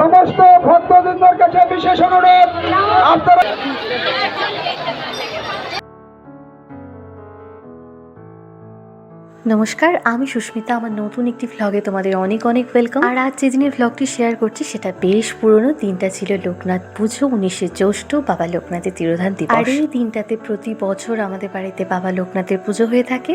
সমস্ত ভক্তবৃন্দর কাছে বিশেষ অনুরোধ, আপনারা নমস্কার, আমি সুস্মিতা। আমার নতুন একটি ভ্লগে তোমাদের অনেক অনেক ওয়েলকাম। আর আজ যে দিনের ভ্লগটি শেয়ার করছি সেটা বেশ পুরনো। দিনটা ছিল লোকনাথ পুজো, 19শে জ্যৈষ্ঠ, বাবা লোকনাথের তিরোধান দিবস। আর এই দিনটাতে প্রতি বছর আমাদের বাড়িতে বাবা লোকনাথের পুজো হয়ে থাকে।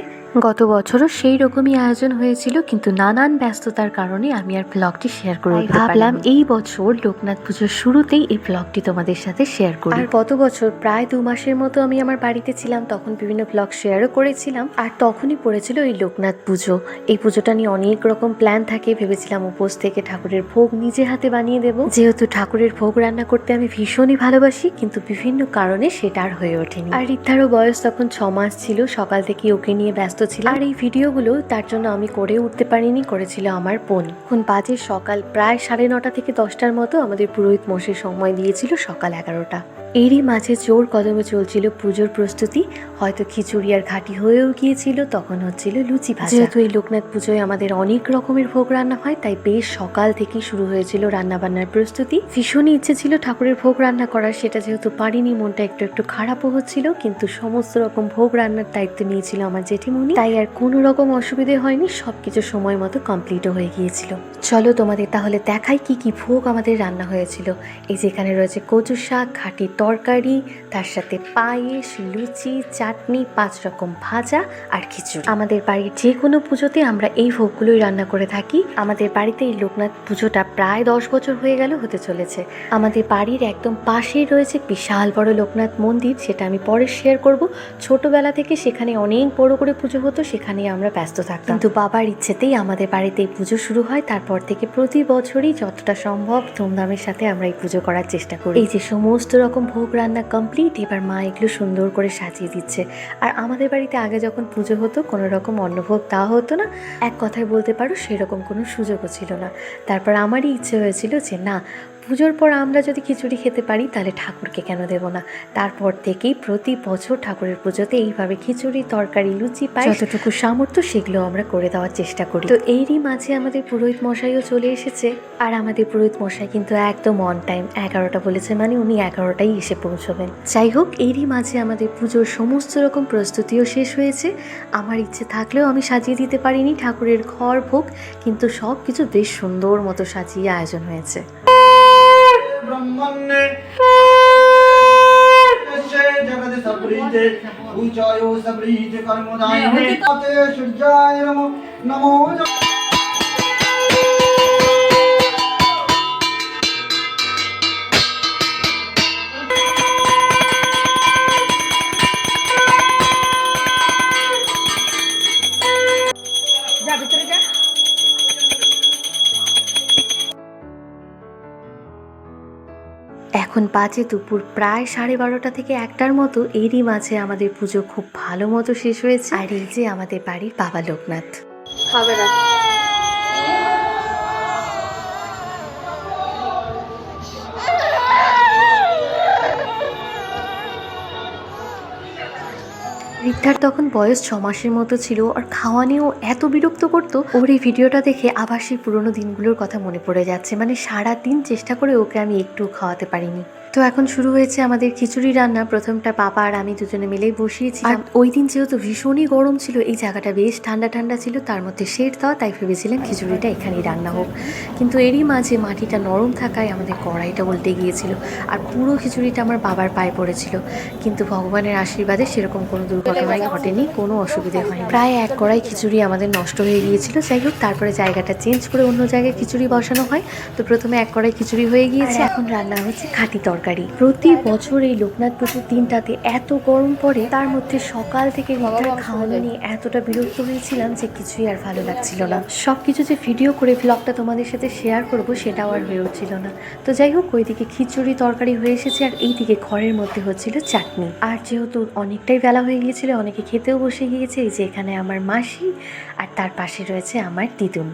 গত বছরও সেই রকমই আয়োজন হয়েছিল, কিন্তু নানান ব্যস্ততার কারণে আমি আর ভ্লগটি শেয়ার করে উঠতে পারিনি। ভাবলাম এই বছর লোকনাথ পুজোর শুরুতেই এই ভ্লগটি তোমাদের সাথে শেয়ার করি। আর গত বছর প্রায় 2 মাসের মতো আমি আমার বাড়িতে ছিলাম, তখন বিভিন্ন ভ্লগ শেয়ারও করেছিলাম। আর তখনই পড়েছিল এই লোকনাথ পুজো। এই পুজোটা নিয়ে অনেক রকম প্ল্যান থাকে। ভেবেছিলাম উপোস থেকে ঠাকুরের ভোগ নিজে হাতে বানিয়ে দেব, যেহেতু ঠাকুরের ভোগ রান্না করতে আমি ভীষণই ভালোবাসি, কিন্তু বিভিন্ন কারণে সেটা আর হয়ে ওঠেনি। আর রিদ্ধারও বয়স তখন 6 মাস ছিল। সকাল থেকে ওকে নিয়ে ব্যস্ত ছিলাম। আর এই ভিডিওগুলো তার জন্য আমি করে উঠতে পারিনি, করেছিল আমার বোন। এখন বাজে সকাল প্রায় 9:30 থেকে 10টার মতো। আমাদের পুরোহিত মশাই সময় দিয়েছিল সকাল 11টা। এরই মাঝে জোর কদমে চলছিল পুজোর প্রস্তুতি। হয়তো খিচুড়ি আর ঘাটি হয়েও গিয়েছিল, তখন হচ্ছিল লুচি ভাজা। যেহেতু এই লোকনাথ পুজোয় আমাদের অনেক রকমের ভোগ রান্না হয়, তাই বেশ সকাল থেকেই শুরু হয়েছিল রান্না বান্নার প্রস্তুতি। ভীষণই ইচ্ছে ছিল ঠাকুরের ভোগ রান্না করার, সেটা যেহেতু পারিনি, মনটা একটু একটু খারাপও হচ্ছিল। কিন্তু সমস্ত রকম ভোগ রান্নার দায়িত্ব নিয়েছিল আমার জেঠিমণি, তাই আর কোনো রকম অসুবিধে হয়নি। সবকিছু সময় মতো কমপ্লিটও হয়ে গিয়েছিল। চলো তোমাদের তাহলে দেখাই কি কি ভোগ আমাদের রান্না হয়েছিল। এই যেখানে রয়েছে কচু শাক, ঘাটি তরকারি, তার সাথে পায়েস, লুচি, চাটনি, 5 রকম ভাজা আর খিচুড়ি। আমাদের বাড়ির যে কোনো পুজোতে আমরা এই ভোগগুলোই রান্না করে থাকি। আমাদের বাড়িতে এই লোকনাথ পুজোটা প্রায় 10 বছর হয়ে গেল, হতে চলেছে। আমাদের বাড়ির একদম পাশেই রয়েছে বিশাল বড় লোকনাথ মন্দির, সেটা আমি পরে শেয়ার করব। ছোটবেলা থেকে সেখানে অনেক বড় করে পুজো হতো, সেখানে আমরা ব্যস্ত থাকতাম। কিন্তু বাবার ইচ্ছেতেই আমাদের বাড়িতে এই পুজো শুরু হয়। তারপর থেকে প্রতি বছরই যতটা সম্ভব ধুমধামের সাথে আমরা এই পুজো করার চেষ্টা করি। এই যে সমস্ত রকম ভোগ রান্না কমপ্লিট, এবার মা এগুলো সুন্দর করে সাজিয়ে দিচ্ছে। আর আমাদের বাড়িতে আগে যখন পুজো হতো কোনো রকম অন্নভোগ দেওয়া হতো না, এক কথায় বলতে পারো সেরকম কোনো সুযোগও ছিল না। তারপর আমারই ইচ্ছে হয়েছিল যে না, পুজোর পর আমরা যদি খিচুড়ি খেতে পারি তাহলে ঠাকুরকে কেন দেবো না। তারপর থেকেই প্রতি বছর ঠাকুরের পুজোতে এইভাবে খিচুড়ি, তরকারি, লুচি পাই, যতটুকু সামর্থ্য সেগুলো আমরা করে দেওয়ার চেষ্টা করি। তো এরই মাঝে আমাদের পুরোহিত মশাইও চলে এসেছে। আর আমাদের পুরোহিত মশাই কিন্তু একদম অন টাইম, 11টা বলেছে মানে উনি 11টাই এসে পৌঁছবেন। যাই হোক, এরই মাঝে আমাদের পুজোর সমস্ত রকম প্রস্তুতিও শেষ হয়েছে। আমার ইচ্ছে থাকলেও আমি সাজিয়ে দিতে পারিনি ঠাকুরের ঘর ভোগ, কিন্তু সব কিছু বেশ সুন্দর মতো সাজিয়ে আয়োজন হয়েছে। ব্রহ্মণ্যে জগতে সপ্রীতে উচ্চয়ো সপ্রীতে কর্মদায়িনে আতে সূর্যায় নমো নমো। এখন বাজে দুপুর প্রায় 12:30 থেকে 1টার মতো। এরই মাঝে আমাদের পুজো খুব ভালো মতো শেষ হয়েছে। আর এই যে আমাদের বাড়ির বাবা লোকনাথ। খাবে না। রিদ্ধার তখন বয়স 6 মাসের মতো ছিল। আর খাওয়া নিয়েও এত বিরক্ত করতো। ওর এই ভিডিওটা দেখে আবার সেই পুরোনো দিনগুলোর কথা মনে পড়ে যাচ্ছে। মানে সারাদিন চেষ্টা করে ওকে আমি একটু খাওয়াতে পারিনি। তো এখন শুরু হয়েছে আমাদের খিচুড়ি রান্না। প্রথমটা বাবা আর আমি দুজনে মিলেই বসিয়েছি। আর ওই দিন যেহেতু ভীষণই গরম ছিল, এই জায়গাটা বেশ ঠান্ডা ঠান্ডা ছিল, তার মধ্যে শেড দেওয়া, তাই ভেবেছিলাম খিচুড়িটা এখানেই রান্না হোক। কিন্তু এরই মাঝে মাটিটা নরম থাকায় আমাদের কড়াইটা উল্টে গিয়েছিল, আর পুরো খিচুড়িটা আমার বাবার পায়ে পড়েছিল। কিন্তু ভগবানের আশীর্বাদে সেরকম কোনো দুর্ঘটনাই ঘটেনি, কোনো অসুবিধে হয়নি। প্রায় 1 কড়াই খিচুড়ি আমাদের নষ্ট হয়ে গিয়েছিল। যাই হোক, তারপরে জায়গাটা চেঞ্জ করে অন্য জায়গায় খিচুড়ি বসানো হয়। তো প্রথমে 1 কড়াই খিচুড়ি হয়ে গিয়েছে, এখন রান্না হচ্ছে ঘাটি তরকারি। প্রতি বছর এই লোকনাথ পুজোর দিনটাতে এত গরম পড়ে, তার মধ্যে সকাল থেকে রিদ্ধার খাওয়ানো নিয়ে এতটা বিরক্ত হয়েছিলাম যে কিছুই আর ভালো লাগছিল না। সবকিছু যে ভিডিও করে ভ্লগটা তোমাদের সাথে শেয়ার করব সেটাও আর হয়ে উঠছিল না। তো যাই হোক, ওইদিকে খিচুড়ি তরকারি হয়ে এসেছে, আর এইদিকে ঘরের মধ্যে হচ্ছিল চাটনি। আর যেহেতু অনেকটাই বেলা হয়ে গিয়েছিল, অনেকে খেতেও বসে গিয়েছে। এই যে এখানে আমার মাসি, আর তার পাশে রয়েছে আমার দিদুন।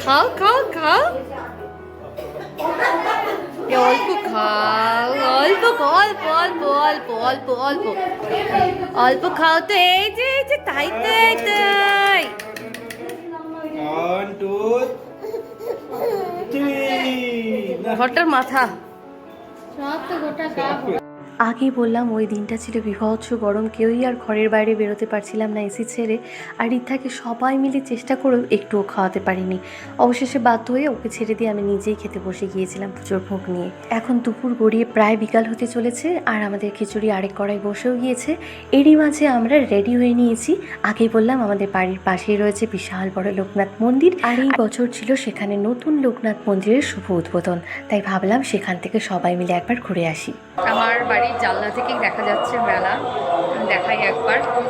খাও খাও খাও, অল্প খাও, অল্প অল্প অল্প অল্প অল্প অল্প অল্প খাও। তো এই যে তাই তাই তাই 1 2 3 ঘরটার মাথা আগেই বললাম ওই দিনটা ছিল বিভৎস গরম, কেউই আর ঘরের বাইরে বেরোতে পারছিলাম না এসি ছেড়ে। আর রিদ্ধাকে সবাই মিলে চেষ্টা করেও একটুও খাওয়াতে পারিনি। অবশেষে বাধ্য হয়ে ওকে ছেড়ে দিয়ে আমি নিজেই খেতে বসে গিয়েছিলাম পুজোর ভোগ নিয়ে। এখন দুপুর গড়িয়ে প্রায় বিকাল হতে চলেছে, আর আমাদের খিচুড়ি আরেক কড়াই বসেও গিয়েছে। এরই মাঝে আমরা রেডি হয়ে নিয়েছি। আগেই বললাম আমাদের বাড়ির পাশেই রয়েছে বিশাল বড় লোকনাথ মন্দির, আর এই বছর ছিল সেখানে নতুন লোকনাথ মন্দিরের শুভ উদ্বোধন। তাই ভাবলাম সেখান থেকে সবাই মিলে একবার ঘুরে আসি। আমার বাড়ির জানলা থেকেই দেখা যাচ্ছে মেলা, দেখাই একবার কি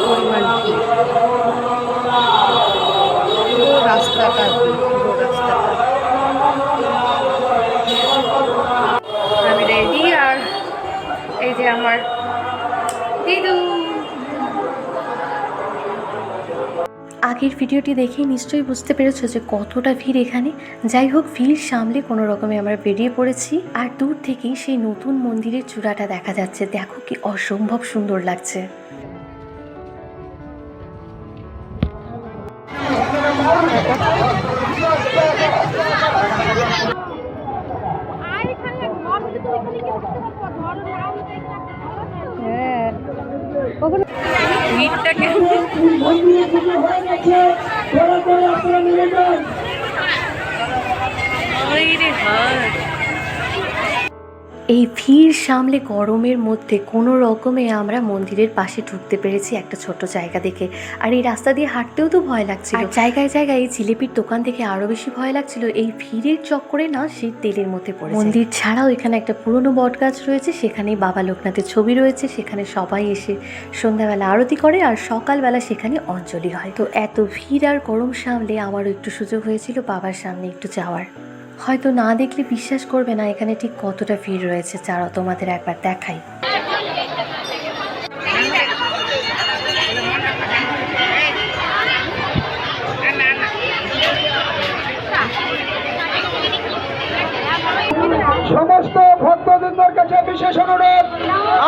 পরিমাণ ভিড়। পুরো রাস্তাটা ভিড়, পুরো রাস্তাটা। আমি রেডি, আর এই যে আমার দিদু। আগের ভিডিওটি দেখে নিশ্চয়ই বুঝতে পেরেছো যে কতটা ভিড় এখানে। যাই হোক, ভিড় সামলে কোনো রকমে আমরা বেরিয়ে পড়েছি, আর দূর থেকেই সেই নতুন মন্দিরের চূড়াটা দেখা যাচ্ছে। দেখো কি অসম্ভব সুন্দর লাগছে। ভিড়টা কেমন এই ভিড় সামলে গরমের মধ্যে কোনো রকমে আমরা মন্দিরের পাশে ঢুকতে পেরেছি একটা ছোট জায়গা দেখে। আর এই রাস্তা দিয়ে হাঁটতেও তো ভয় লাগছিল, আর জায়গায় জায়গায় এই জিলিপির দোকান থেকে আরো বেশি ভয় লাগছিল। এই ভিড়ের চক্করে না সেই তেলের মধ্যে পড়ে। মন্দির ছাড়াও এখানে একটা পুরনো বট গাছ রয়েছে, সেখানে বাবা লোকনাথের ছবি রয়েছে। সেখানে সবাই এসে সন্ধ্যাবেলা আরতি করে, আর সকালবেলা সেখানে অঞ্জলি হয়। তো এত ভিড় আর গরম সামলে আমারও একটু সুযোগ হয়েছিল বাবার সামনে একটু যাওয়ার। হয়তো না দেখলে বিশ্বাস করবে না এখানে ঠিক কতটা ভিড় রয়েছে, যারা তোমাদের একবার দেখাই। সমস্ত ভক্তদের কাছে বিশেষ অনুরোধ,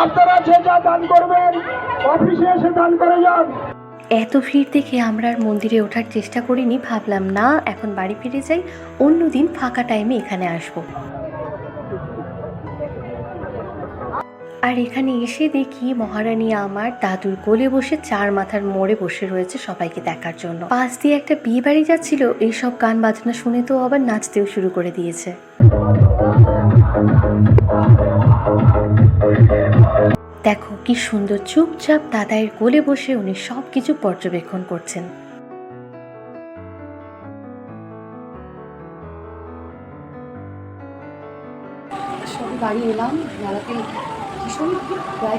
আপনারা যে যা দান করবেন অফিসে এসে দান করে যান। এত ভিড় দেখে আমরা আর মন্দিরে ওঠার চেষ্টা করিনি, ভাবলাম না এখন বাড়ি ফিরে যাই, অন্যদিন ফাঁকা টাইমে এখানে আসব। আর এখানে এসে দেখি মহারানী আমার দাদুর কোলে বসে চার মাথার মোড়ে বসে রয়েছে সবাইকে দেখার জন্য। পাশ দিয়ে একটা বিয়ে বাড়ি যাচ্ছিল, এইসব গান বাজনা শুনে তো আবার নাচতেও শুরু করে দিয়েছে। দেখো কি সুন্দর চুপচাপ দাদাইয়ের কোলে বসে উনি সব কিছু পর্যবেক্ষণ করছেন। সব বাড়ি এলাম, মেলাতে ভীষণ প্রায়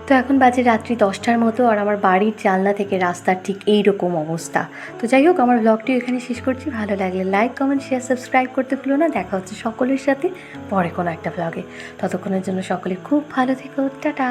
তো এখন বাজে রাত্রি 10টার মতো, আর আমার বাড়ির জানলা থেকে রাস্তার ঠিক এইরকম অবস্থা। তো যাই হোক, আমার ব্লগটি এখানে শেষ করছি। ভালো লাগলে লাইক, কমেন্ট, শেয়ার, সাবস্ক্রাইব করতে ভুলো না। দেখা হচ্ছে সকলের সাথে পরে কোনো একটা ব্লগে। ততক্ষণের জন্য সকলে খুব ভালো থেকো। টাটা।